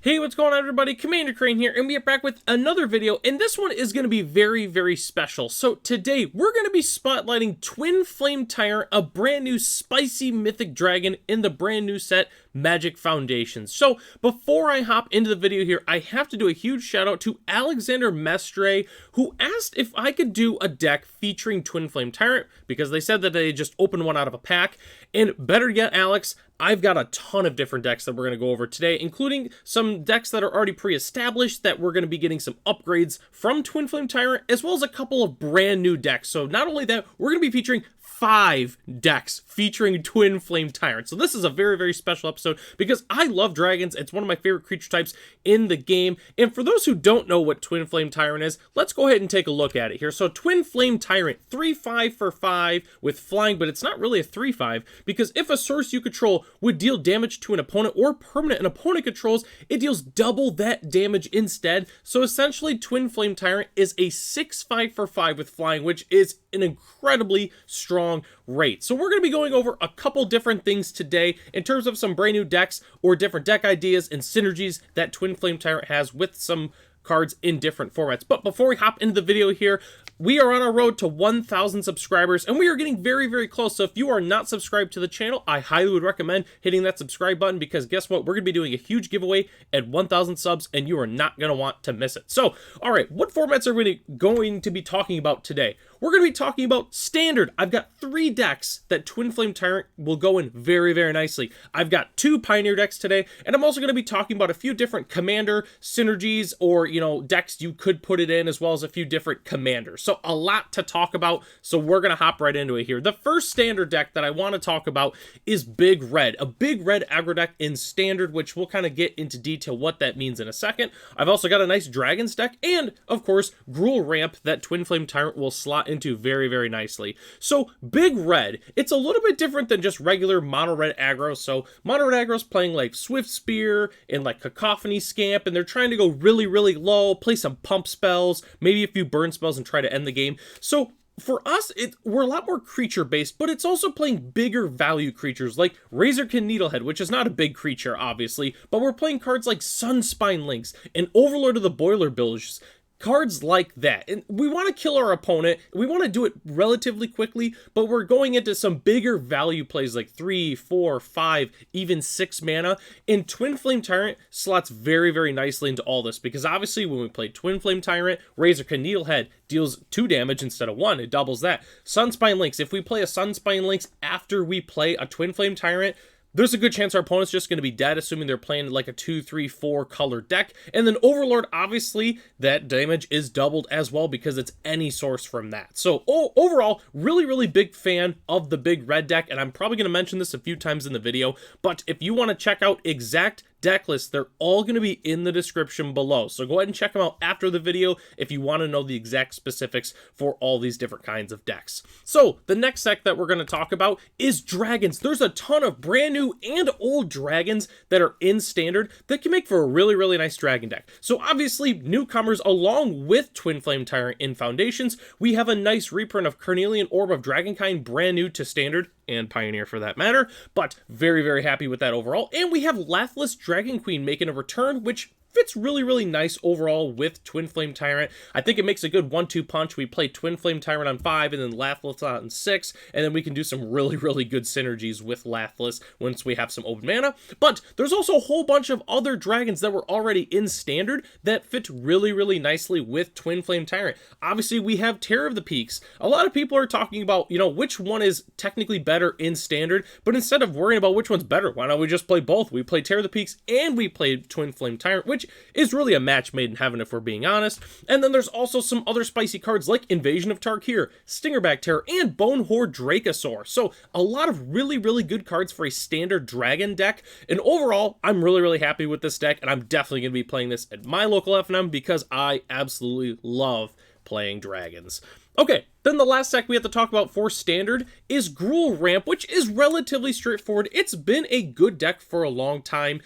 Hey, what's going on, everybody? Commander Crane here, and we are back with another video, and this one is going to be very, very special. So today, we're going to be spotlighting Twinflame Tyrant, a brand new spicy mythic dragon in the brand new set, Magic Foundations. So before I hop into the video here, I have to do a huge shout out to Alexander Mestre, who asked if I could do a deck featuring Twinflame Tyrant, because they said that they just opened one out of a pack, and better yet, Alex, I've got a ton of different decks that we're going to go over today, including some decks that are already pre-established that we're going to be getting some upgrades from Twinflame Tyrant, as well as a couple of brand new decks. So not only that, we're going to be featuring 5 decks featuring Twinflame Tyrant. So this is a very, very special episode because I love dragons. It's one of my favorite creature types in the game. And for those who don't know what Twinflame Tyrant is, let's go ahead and take a look at it here. So Twinflame Tyrant, 3/5 for 5 with flying, but it's not really a 3/5 because if a source you control would deal damage to an opponent or permanent an opponent controls, it deals double that damage instead. So essentially, Twinflame Tyrant is a 6/5 for 5 with flying, which is an incredibly strong rate. So we're going to be going over a couple different things today in terms of some brand new decks or different deck ideas and synergies that Twinflame Tyrant has with some cards in different formats. But before we hop into the video here, we are on our road to 1,000 subscribers, and we are getting very, very close. So if you are not subscribed to the channel, I highly would recommend hitting that subscribe button, because guess what? We're going to be doing a huge giveaway at 1,000 subs, and you are not going to want to miss it. So, all right, what formats are we going to be talking about today? We're going to be talking about Standard. I've got 3 decks that Twinflame Tyrant will go in very, very nicely. I've got 2 Pioneer decks today, and I'm also going to be talking about a few different Commander synergies or, decks you could put it in, as well as a few different Commanders. So a lot to talk about, so we're going to hop right into it here. The first Standard deck that I want to talk about is Big Red, a Big Red aggro deck in Standard, which we'll kind of get into detail what that means in a second. I've also got a nice Dragons deck, and of course, Gruul ramp that Twinflame Tyrant will slot into very, very nicely. So Big Red, it's a little bit different than just regular mono red aggro. So mono red aggro is playing like Swift Spear and like Cacophony Scamp, and they're trying to go really, really low, play some pump spells, maybe a few burn spells, and try to end the game. So for us, we're a lot more creature based, but it's also playing bigger value creatures like Razorkin Needlehead, which is not a big creature, obviously, but we're playing cards like Sunspine Lynx and Overlord of the Boiler Bilge. Cards like that. And we want to kill our opponent. We want to do it relatively quickly, but we're going into some bigger value plays like 3, 4, 5, even 6 mana. And Twinflame Tyrant slots very, very nicely into all this, because obviously when we play Twinflame Tyrant, Razorkin Needlehead deals 2 damage instead of 1. It doubles that. Sunspine Lynx. If we play a Sunspine Lynx after we play a Twinflame Tyrant, there's a good chance our opponent's just going to be dead, assuming they're playing like a 2, 3, 4 color deck. And then Overlord, obviously, that damage is doubled as well because it's any source from that. So overall, really, really big fan of the Big Red deck, and I'm probably going to mention this a few times in the video, but if you want to check out exact deck lists, they're all going to be in the description below. So go ahead and check them out after the video if you want to know the exact specifics for all these different kinds of decks. So the next deck that we're going to talk about is Dragons. There's a ton of brand new and old dragons that are in Standard that can make for a really, really nice dragon deck. So obviously, newcomers along with Twinflame Tyrant in Foundations, we have a nice reprint of Carnelian Orb of Dragonkind, brand new to Standard and Pioneer for that matter, but very, very happy with that overall. And we have Lathliss Dragon Queen making a return, which fits really, really nice overall with Twinflame Tyrant. I think it makes a good 1-2 punch. We play Twinflame Tyrant on 5 and then Lathliss on 6, and then we can do some really, really good synergies with Lathliss once we have some open mana. But there's also a whole bunch of other dragons that were already in Standard that fit really, really nicely with Twinflame Tyrant. Obviously, we have Terror of the Peaks. A lot of people are talking about, which one is technically better in Standard, but instead of worrying about which one's better, why don't we just play both? We play Terror of the Peaks and we play Twinflame Tyrant, which is really a match made in heaven if we're being honest. And then there's also some other spicy cards like Invasion of Tarkir, Stingerback Terror, and Bonehorde Dracosaur. So a lot of really, really good cards for a Standard dragon deck. And overall, I'm really, really happy with this deck, and I'm definitely going to be playing this at my local FNM because I absolutely love playing dragons. Okay, then the last deck we have to talk about for Standard is Gruul Ramp, which is relatively straightforward. It's been a good deck for a long time.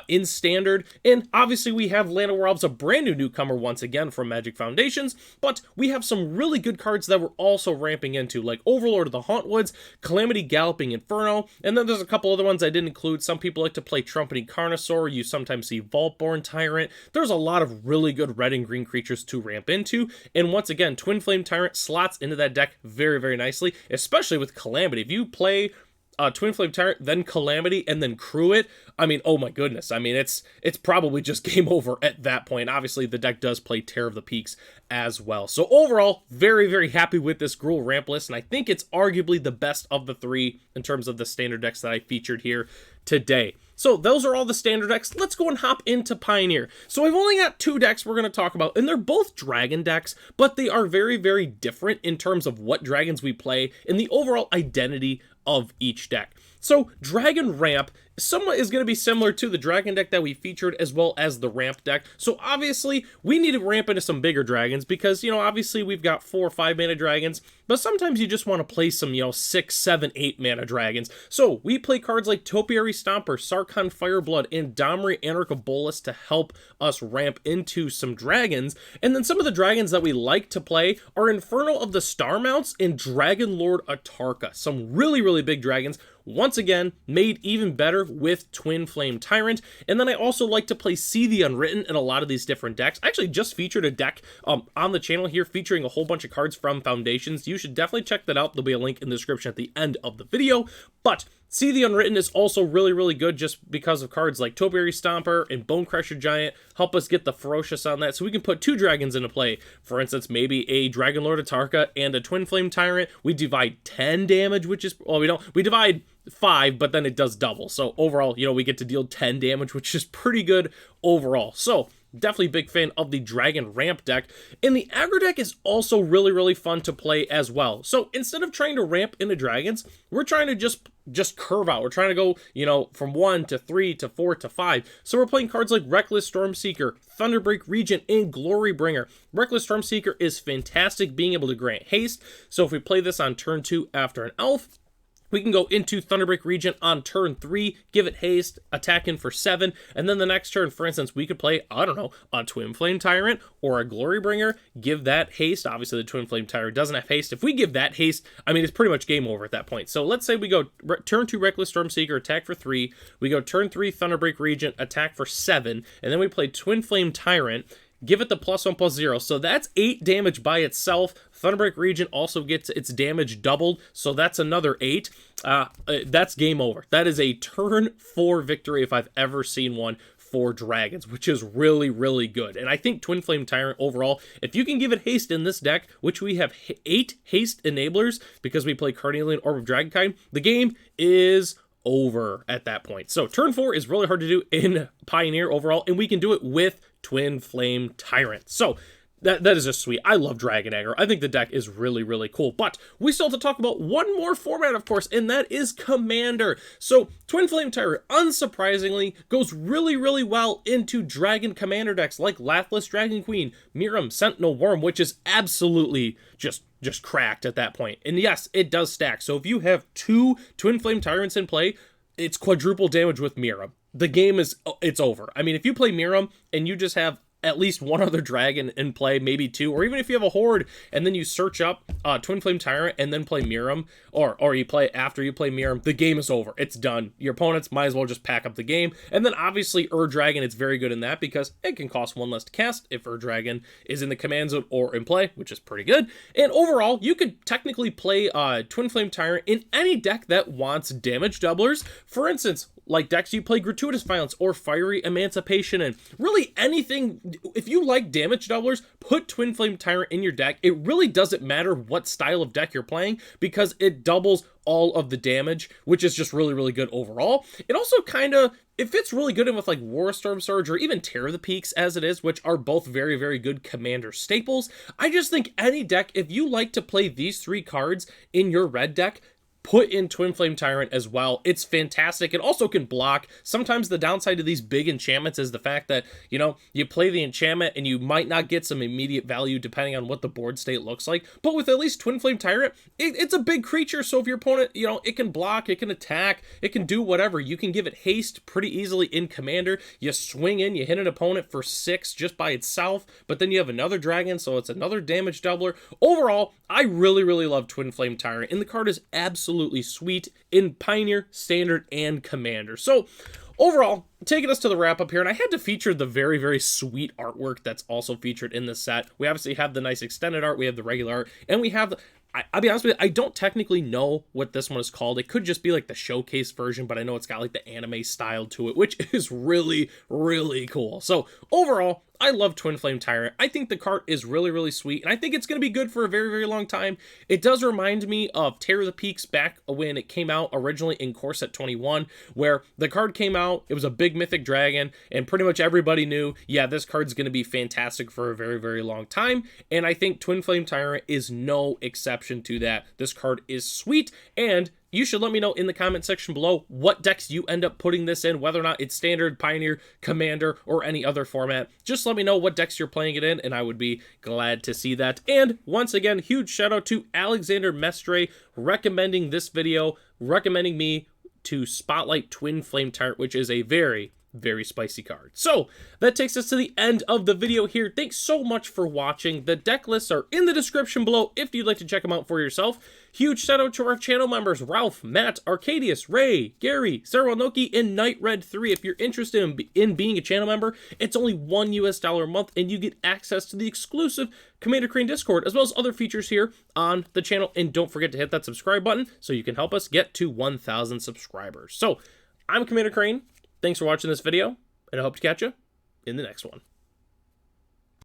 in Standard, and obviously we have Llanowar Elves, a brand new newcomer once again from Magic Foundations, but we have some really good cards that we're also ramping into, like Overlord of the Hauntwoods, Calamity Galloping Inferno, and then there's a couple other ones I didn't include. Some people like to play Trumpeting Carnosaur, you sometimes see Vaultborn Tyrant. There's a lot of really good red and green creatures to ramp into, and once again, Twinflame Tyrant slots into that deck very, very nicely, especially with Calamity. If you play Twinflame Tyrant, then Calamity, and then crew it, I mean, oh my goodness. I mean, it's probably just game over at that point. Obviously, the deck does play Terror of the Peaks as well. So overall, very, very happy with this Gruul ramp list, and I think it's arguably the best of the three in terms of the standard decks that I featured here today. So those are all the standard decks. Let's go and hop into Pioneer. So I've only got 2 decks we're going to talk about, and they're both dragon decks, but they are very, very different in terms of what dragons we play and the overall identity of each deck. So Dragon Ramp somewhat is going to be similar to the dragon deck that we featured, as well as the ramp deck. So obviously we need to ramp into some bigger dragons because, you know, obviously we've got 4 or 5 mana dragons, but sometimes you just want to play some, you know, 6, 7, 8 mana dragons. So we play cards like Topiary Stomper, Sarkhan Fireblood, and Domri Anarch of Bolas to help us ramp into some dragons. And then some of the dragons that we like to play are Infernal of the Starmounts and Dragon Lord Atarka. Some really, really big dragons. Once again, made even better with Twinflame Tyrant. And then I also like to play See the Unwritten in a lot of these different decks. I actually just featured a deck on the channel here featuring a whole bunch of cards from Foundations. You should definitely check that out. There'll be a link in the description at the end of the video. But See the Unwritten is also really, really good just because of cards like Topiary Stomper and Bonecrusher Giant help us get the Ferocious on that, so we can put 2 dragons into play. For instance, maybe a Dragon Lord Atarka and a Twinflame Tyrant. We divide 10 damage, which is, well, we divide 5, but then it does double. So overall, you know, we get to deal 10 damage, which is pretty good overall. So definitely big fan of the Dragon Ramp deck. And the aggro deck is also really, really fun to play as well. So instead of trying to ramp into dragons, we're trying to just curve out. We're trying to go, you know, from 1 to 3 to 4 to 5. So we're playing cards like Reckless Stormseeker, Thunderbreak Regent, and Glorybringer. Reckless Stormseeker is fantastic, being able to grant haste. So if we play this on turn 2 after an elf, we can go into Thunderbreak Regent on turn 3, give it haste, attack in for 7, and then the next turn, for instance, we could play, I don't know, a Twinflame Tyrant or a Glorybringer, give that haste. Obviously, the Twinflame Tyrant doesn't have haste. If we give that haste, I mean, it's pretty much game over at that point. So let's say we go turn 2 Reckless Stormseeker, attack for 3, we go turn 3 Thunderbreak Regent, attack for 7, and then we play Twinflame Tyrant, give it the +1/+0. So that's 8 damage by itself. Thunderbreak Regent also gets its damage doubled, so that's another 8. That's game over. That is a turn 4 victory if I've ever seen one for dragons, which is really, really good. And I think Twinflame Tyrant overall, if you can give it haste in this deck, which we have 8 haste enablers because we play Carnelian Orb of Dragonkind, the game is over at that point. So turn 4 is really hard to do in Pioneer overall, and we can do it with Twinflame Tyrant. So that is just sweet. I love Dragon Aggro. I think the deck is really, really cool. But we still have to talk about one more format, of course, and that is Commander. So Twinflame Tyrant, unsurprisingly, goes really, really well into Dragon Commander decks like Lathliss Dragon Queen, Miram Sentinel Worm, which is absolutely just cracked at that point. And yes, it does stack. So if you have 2 Twinflame Tyrants in play, it's quadruple damage with Miram. The game it's over. I mean, if you play Miram and you just have at least one other dragon in play, maybe 2, or even if you have a horde and then you search up Twinflame Tyrant and then play Miram, or you play after you play Miram, the game is over. It's done. Your opponents might as well just pack up the game. And then obviously Dragon, it's very good in that because it can cost 1 less to cast if Dragon is in the command zone or in play, which is pretty good. And overall, you could technically play Twinflame Tyrant in any deck that wants damage doublers. For instance, like decks you play Gratuitous Violence or Fiery Emancipation, and really anything. If you like damage doublers, put Twinflame Tyrant in your deck. It really doesn't matter what style of deck you're playing because it doubles all of the damage, which is just really, really good overall. It also it fits really good in with like Warstorm Surge or even Terror of the Peaks as it is, which are both very, very good Commander staples. I just think any deck, if you like to play these 3 cards in your red deck, put in Twinflame Tyrant as well. It's fantastic. It also can block. Sometimes the downside to these big enchantments is the fact that, you know, you play the enchantment and you might not get some immediate value depending on what the board state looks like. But with at least Twinflame Tyrant, it's a big creature. So if your opponent, you know, it can block, it can attack, it can do whatever. You can give it haste pretty easily in Commander. You swing in, you hit an opponent for 6 just by itself, but then you have another dragon, so it's another damage doubler. Overall, I really, really love Twinflame Tyrant, and the card is absolutely sweet in Pioneer, Standard, and Commander. So overall, taking us to the wrap up here, and I had to feature the very, very sweet artwork that's also featured in this set. We obviously have the nice extended art, we have the regular art, and we have the, I'll be honest with you, I don't technically know what this one is called. It could just be like the showcase version, but I know it's got like the anime style to it, which is really, really cool. So overall, I love Twinflame Tyrant. I think the card is really, really sweet, and I think it's going to be good for a very, very long time. It does remind me of Terror of the Peaks back when it came out originally in Core Set 21, where the card came out, it was a big mythic dragon, and pretty much everybody knew, yeah, this card's going to be fantastic for a very, very long time, and I think Twinflame Tyrant is no exception to that. This card is sweet, and you should let me know in the comment section below what decks you end up putting this in, whether or not it's Standard, Pioneer, Commander, or any other format. Just let me know what decks you're playing it in, and I would be glad to see that. And once again, huge shout out to Alexander Mestre recommending this video, recommending me to spotlight Twinflame Tyrant, which is a very, very spicy card. So that takes us to the end of the video here. Thanks so much for watching. The deck lists are in the description below if you'd like to check them out for yourself. Huge shout out to our channel members, Ralph, Matt, Arcadius, Ray, Gary, Sarah Noki, and Night Red 3. If you're interested in being a channel member, it's only $1 a month, and you get access to the exclusive Commander Crane Discord, as well as other features here on the channel. And don't forget to hit that subscribe button so you can help us get to 1,000 subscribers. So I'm Commander Crane. Thanks for watching this video, and I hope to catch you in the next one.